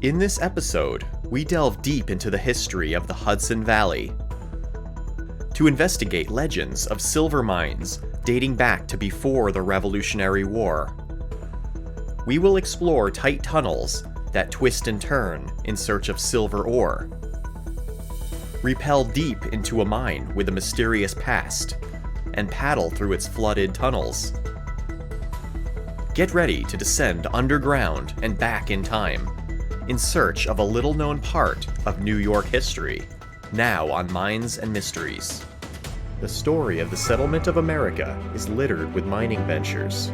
In this episode, we delve deep into the history of the Hudson Valley to investigate legends of silver mines dating back to before the Revolutionary War. We will explore tight tunnels that twist and turn in search of silver ore, rappel deep into a mine with a mysterious past, and paddle through its flooded tunnels. Get ready to descend underground and back in time, in search of a little-known part of New York history, now on Mines and Mysteries. The story of the settlement of America is littered with mining ventures.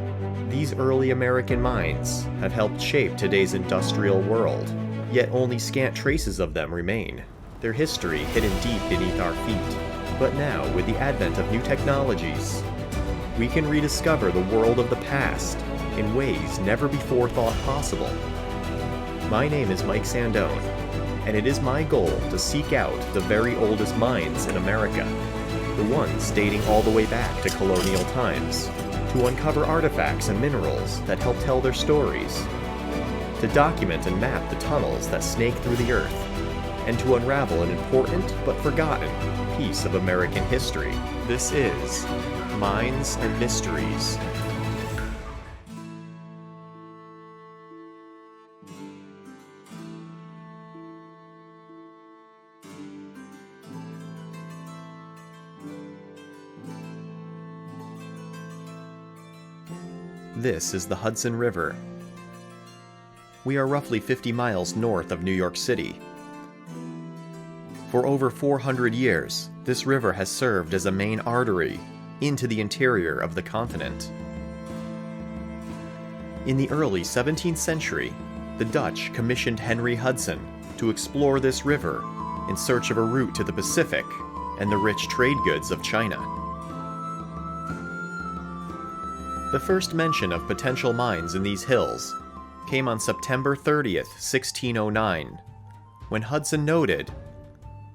These early American mines have helped shape today's industrial world, yet only scant traces of them remain, their history hidden deep beneath our feet. But now, with the advent of new technologies, we can rediscover the world of the past in ways never before thought possible. My name is Mike Sandone, and it is my goal to seek out the very oldest mines in America, the ones dating all the way back to colonial times, to uncover artifacts and minerals that help tell their stories, to document and map the tunnels that snake through the earth, and to unravel an important but forgotten piece of American history. This is Mines and Mysteries. This is the Hudson River. We are roughly 50 miles north of New York City. For over 400 years, this river has served as a main artery into the interior of the continent. In the early 17th century, the Dutch commissioned Henry Hudson to explore this river in search of a route to the Pacific and the rich trade goods of China. The first mention of potential mines in these hills came on September 30th, 1609, when Hudson noted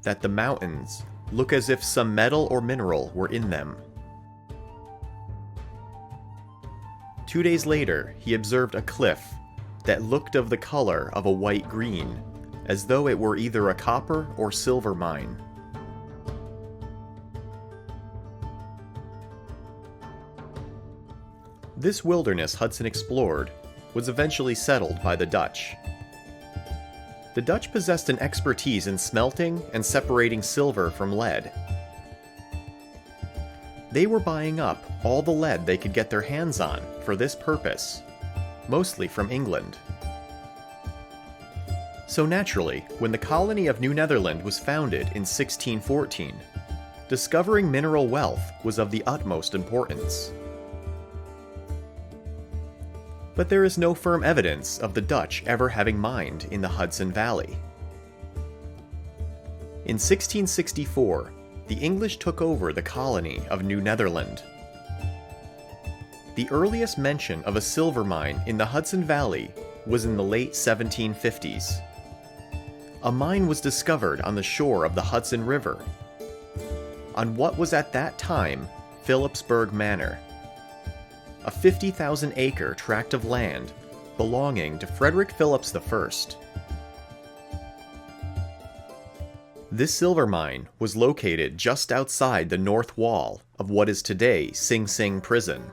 that the mountains look as if some metal or mineral were in them. 2 days later, he observed a cliff that looked of the color of a white-green, as though it were either a copper or silver mine. This wilderness Hudson explored was eventually settled by the Dutch. The Dutch possessed an expertise in smelting and separating silver from lead. They were buying up all the lead they could get their hands on for this purpose, mostly from England. So naturally, when the colony of New Netherland was founded in 1614, discovering mineral wealth was of the utmost importance. But there is no firm evidence of the Dutch ever having mined in the Hudson Valley. In 1664, the English took over the colony of New Netherland. The earliest mention of a silver mine in the Hudson Valley was in the late 1750s. A mine was discovered on the shore of the Hudson River, on what was at that time Phillipsburg Manor, a 50,000-acre tract of land belonging to Frederick Phillips I. This silver mine was located just outside the north wall of what is today Sing Sing Prison.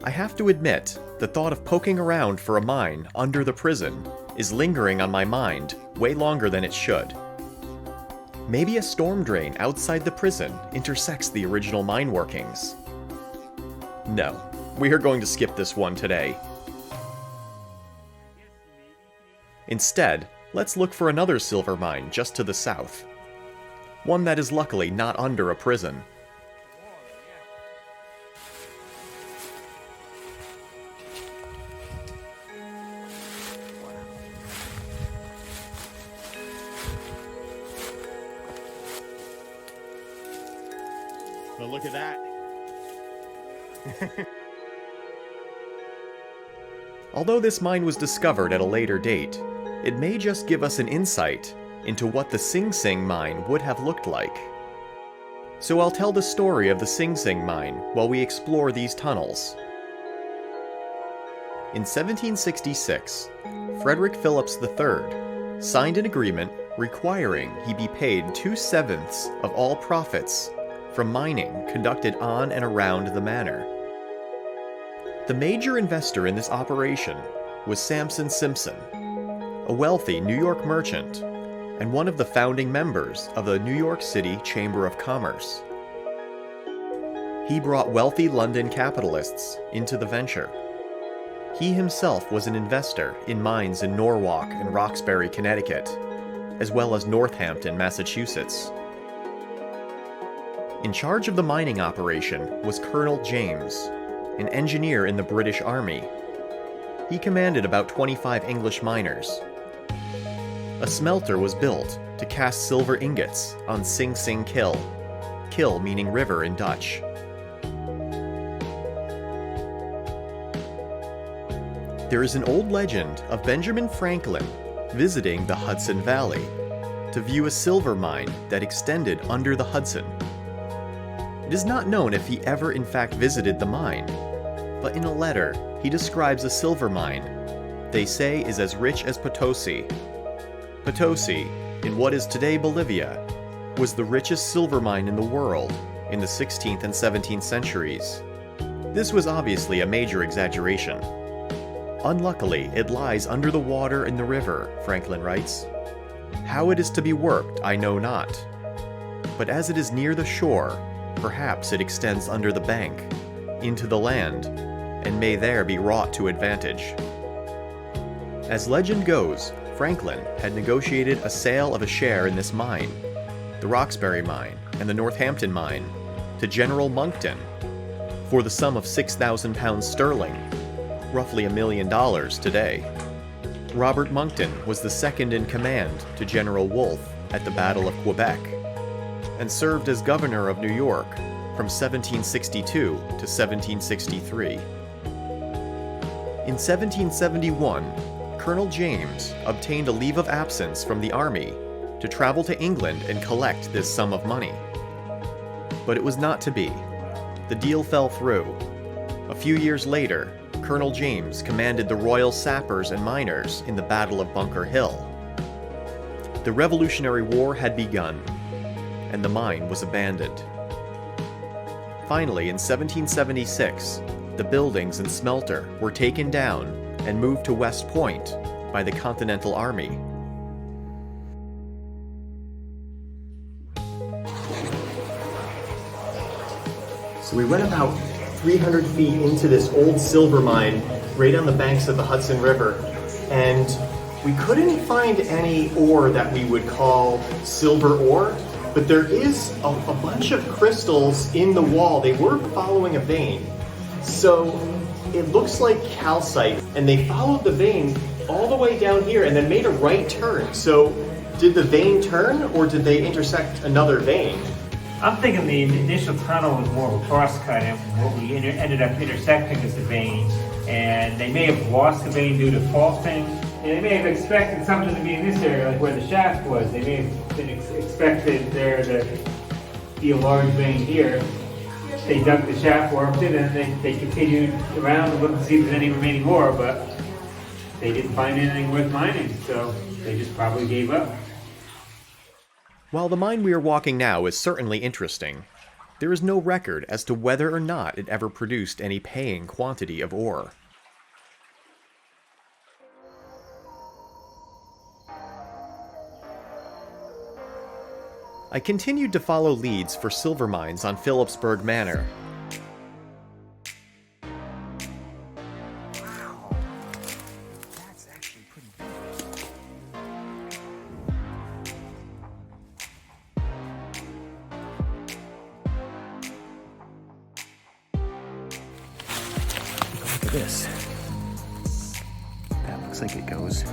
I have to admit, the thought of poking around for a mine under the prison is lingering on my mind way longer than it should. Maybe a storm drain outside the prison intersects the original mine workings. No. We are going to skip this one today. Instead, let's look for another silver mine just to the south. One that is luckily not under a prison. Well, look at that. Although this mine was discovered at a later date, it may just give us an insight into what the Sing Sing mine would have looked like. So I'll tell the story of the Sing Sing mine while we explore these tunnels. In 1766, Frederick Phillips III signed an agreement requiring he be paid 2/7 of all profits from mining conducted on and around the manor. The major investor in this operation was Samson Simpson, a wealthy New York merchant and one of the founding members of the New York City Chamber of Commerce. He brought wealthy London capitalists into the venture. He himself was an investor in mines in Norwalk and Roxbury, Connecticut, as well as Northampton, Massachusetts. In charge of the mining operation was Colonel James, an engineer in the British Army. He commanded about 25 English miners. A smelter was built to cast silver ingots on Sing Sing Kill, kill meaning river in Dutch. There is an old legend of Benjamin Franklin visiting the Hudson Valley to view a silver mine that extended under the Hudson. It is not known if he ever in fact visited the mine, but in a letter he describes a silver mine they say is as rich as Potosi. Potosi, in what is today Bolivia, was the richest silver mine in the world in the 16th and 17th centuries. This was obviously a major exaggeration. Unluckily, it lies under the water in the river, Franklin writes. How it is to be worked, I know not. But as it is near the shore, perhaps it extends under the bank, into the land, and may there be wrought to advantage. As legend goes, Franklin had negotiated a sale of a share in this mine, the Roxbury mine and the Northampton mine, to General Monckton for the sum of 6,000 pounds sterling, roughly $1 million today. Robert Monckton was the second in command to General Wolfe at the Battle of Quebec, and served as governor of New York from 1762 to 1763. In 1771, Colonel James obtained a leave of absence from the army to travel to England and collect this sum of money. But it was not to be. The deal fell through. A few years later, Colonel James commanded the Royal Sappers and Miners in the Battle of Bunker Hill. The Revolutionary War had begun, and the mine was abandoned. Finally, in 1776, the buildings and smelter were taken down and moved to West Point by the Continental Army. So we went about 300 feet into this old silver mine right on the banks of the Hudson River, and we couldn't find any ore that we would call silver ore, but there is a bunch of crystals in the wall. They were following a vein. So it looks like calcite, and they followed the vein all the way down here and then made a right turn. So did the vein turn, or did they intersect another vein? I'm thinking the initial tunnel was more of a crosscut, and what we ended up intersecting is the vein. And they may have lost the vein due to faulting. And they may have expected something to be in this area, like where the shaft was. They may have been expected there to be a large vein here. They dug the shaft, warped it, and they continued around and looked to see if there's any remaining ore, but they didn't find anything worth mining, so they just probably gave up. While the mine we are walking now is certainly interesting, there is no record as to whether or not it ever produced any paying quantity of ore. I continued to follow leads for silver mines on Phillipsburg Manor. Wow, that's actually pretty good. Look at this. That looks like it goes.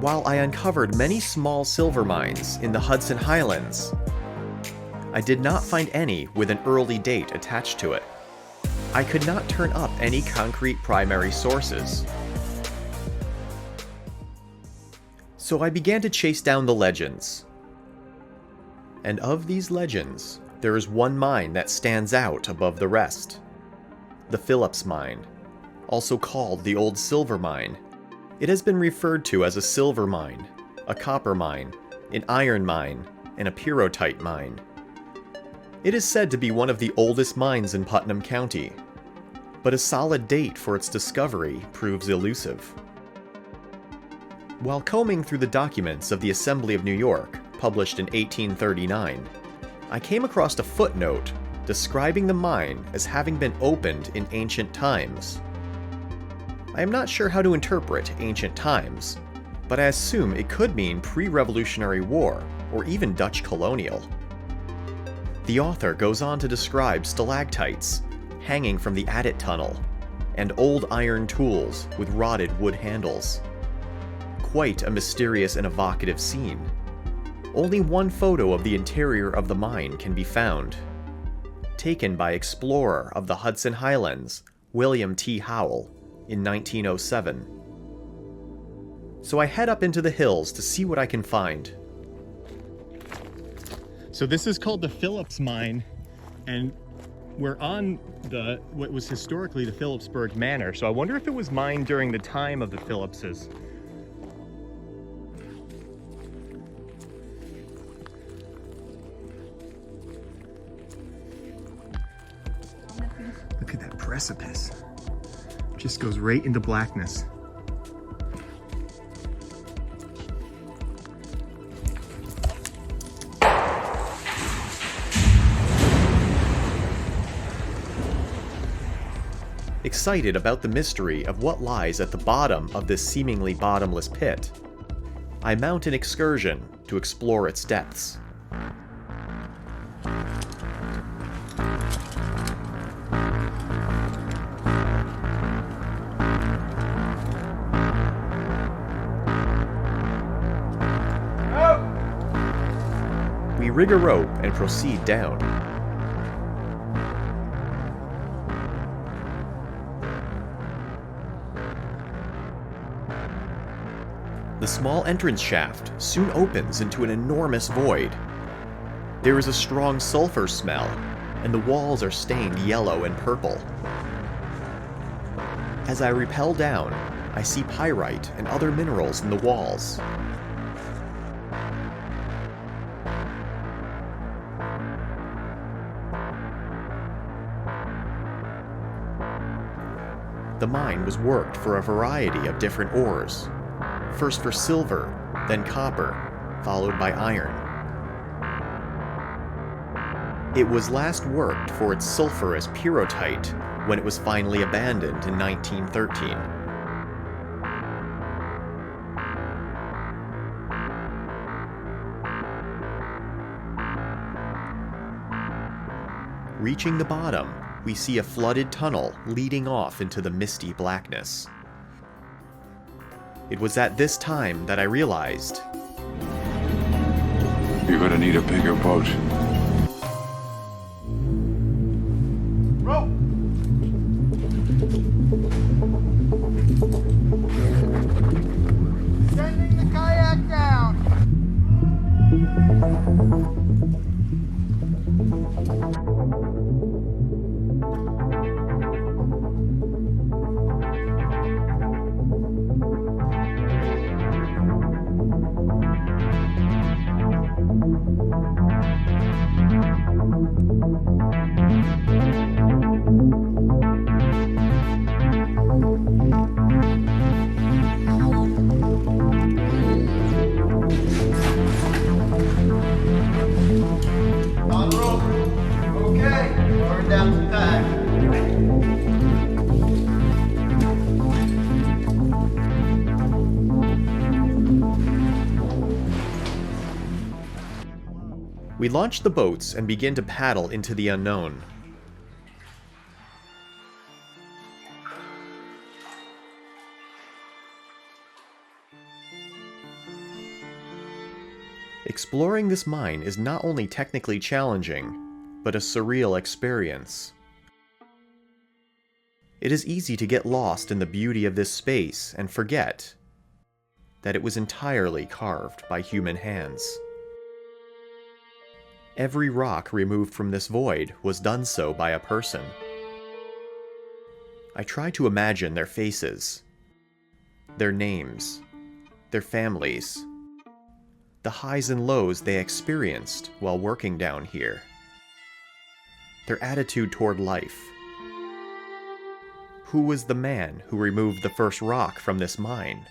While I uncovered many small silver mines in the Hudson Highlands, I did not find any with an early date attached to it. I could not turn up any concrete primary sources. So I began to chase down the legends. And of these legends, there is one mine that stands out above the rest. The Phillips Mine, also called the Old Silver Mine. It has been referred to as a silver mine, a copper mine, an iron mine, and a pyrrhotite mine. It is said to be one of the oldest mines in Putnam County, but a solid date for its discovery proves elusive. While combing through the documents of the Assembly of New York, published in 1839, I came across a footnote describing the mine as having been opened in ancient times. I am not sure how to interpret ancient times, but I assume it could mean pre-Revolutionary War or even Dutch colonial. The author goes on to describe stalactites hanging from the adit tunnel and old iron tools with rotted wood handles. Quite a mysterious and evocative scene. Only one photo of the interior of the mine can be found, taken by explorer of the Hudson Highlands, William T. Howell, in 1907. So I head up into the hills to see what I can find. So this is called the Phillips Mine, and we're on what was historically the Phillipsburg Manor. So I wonder if it was mined during the time of the Phillipses. Look at that precipice. Just goes right into blackness. Excited about the mystery of what lies at the bottom of this seemingly bottomless pit, I mount an excursion to explore its depths. We rig a rope and proceed down. The small entrance shaft soon opens into an enormous void. There is a strong sulfur smell, and the walls are stained yellow and purple. As I rappel down, I see pyrite and other minerals in the walls. The mine was worked for a variety of different ores. First for silver, then copper, followed by iron. It was last worked for its sulfurous pyrrhotite when it was finally abandoned in 1913. Reaching the bottom, we see a flooded tunnel leading off into the misty blackness. It was at this time that I realized you're gonna need a bigger boat. Rope! Sending the kayak down! We launch the boats and begin to paddle into the unknown. Exploring this mine is not only technically challenging, but a surreal experience. It is easy to get lost in the beauty of this space and forget that it was entirely carved by human hands. Every rock removed from this void was done so by a person. I try to imagine their faces, their names, their families, the highs and lows they experienced while working down here, their attitude toward life. Who was the man who removed the first rock from this mine?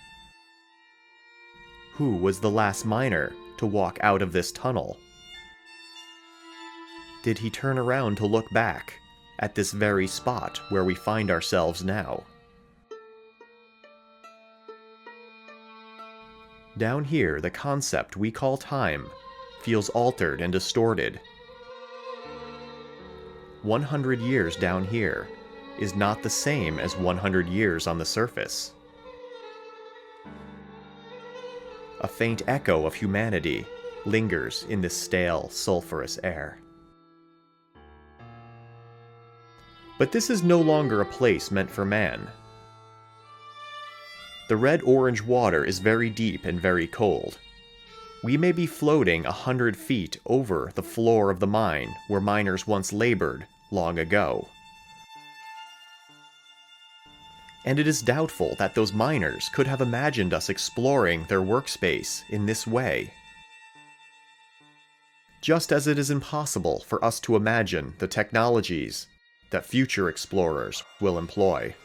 Who was the last miner to walk out of this tunnel? Did he turn around to look back at this very spot where we find ourselves now? Down here, the concept we call time feels altered and distorted. 100 years down here is not the same as 100 years on the surface. A faint echo of humanity lingers in this stale, sulfurous air. But this is no longer a place meant for man. The red-orange water is very deep and very cold. We may be floating 100 feet over the floor of the mine where miners once labored long ago. And it is doubtful that those miners could have imagined us exploring their workspace in this way. Just as it is impossible for us to imagine the technologies that future explorers will employ.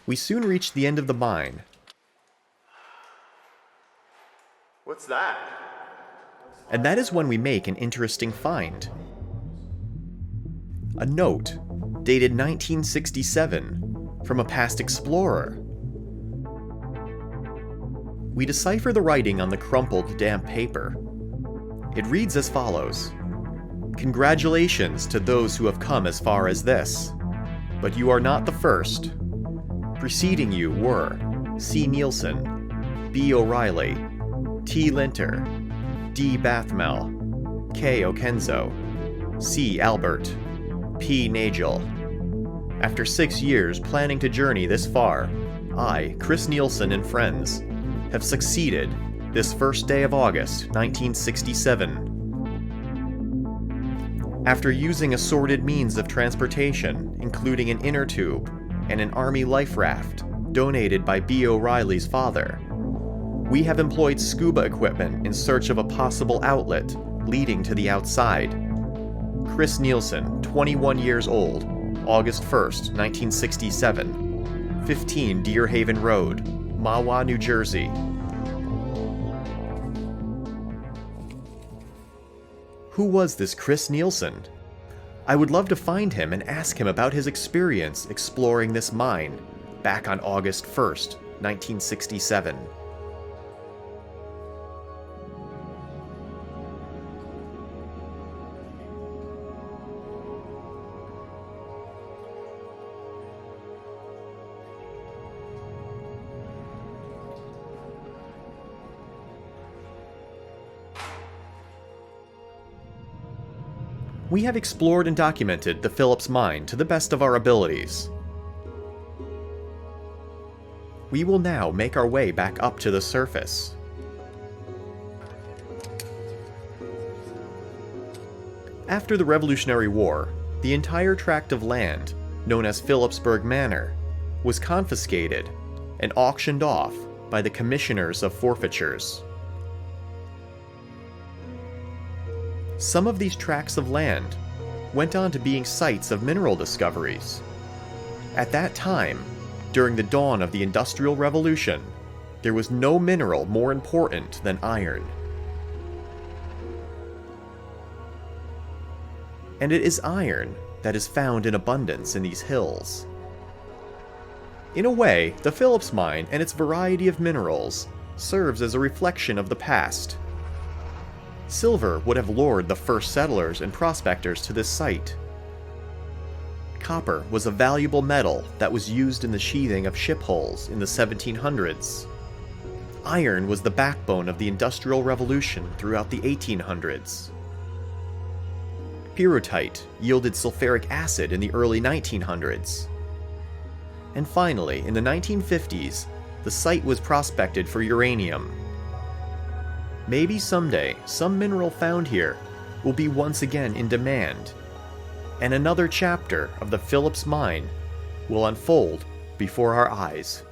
We soon reach the end of the mine. What's that? And that is when we make an interesting find. A note, dated 1967, from a past explorer. We decipher the writing on the crumpled, damp paper. It reads as follows: "Congratulations to those who have come as far as this, but you are not the first. Preceding you were C. Nielsen, B. O'Reilly, T. Linter, D. Bathmel, K. Okenzo, C. Albert, P. Nagel. After 6 years planning to journey this far, I, Chris Nielsen and friends, have succeeded this first day of August, 1967. After using assorted means of transportation, including an inner tube and an Army life raft donated by B. O'Reilly's father, we have employed scuba equipment in search of a possible outlet leading to the outside. Chris Nielsen, 21 years old, August 1st, 1967, 15 Deer Haven Road, Mahwah, New Jersey." Who was this Chris Nielsen? I would love to find him and ask him about his experience exploring this mine back on August 1st, 1967. We have explored and documented the Phillips Mine to the best of our abilities. We will now make our way back up to the surface. After the Revolutionary War, the entire tract of land, known as Phillipsburg Manor, was confiscated and auctioned off by the Commissioners of Forfeitures. Some of these tracts of land went on to being sites of mineral discoveries. At that time, during the dawn of the Industrial Revolution, there was no mineral more important than iron. And it is iron that is found in abundance in these hills. In a way, the Phillips Mine and its variety of minerals serves as a reflection of the past. Silver would have lured the first settlers and prospectors to this site. Copper was a valuable metal that was used in the sheathing of ship hulls in the 1700s. Iron was the backbone of the Industrial Revolution throughout the 1800s. Pyrrhotite yielded sulfuric acid in the early 1900s. And finally, in the 1950s, the site was prospected for uranium. Maybe someday, some mineral found here will be once again in demand, and another chapter of the Phillips Mine will unfold before our eyes.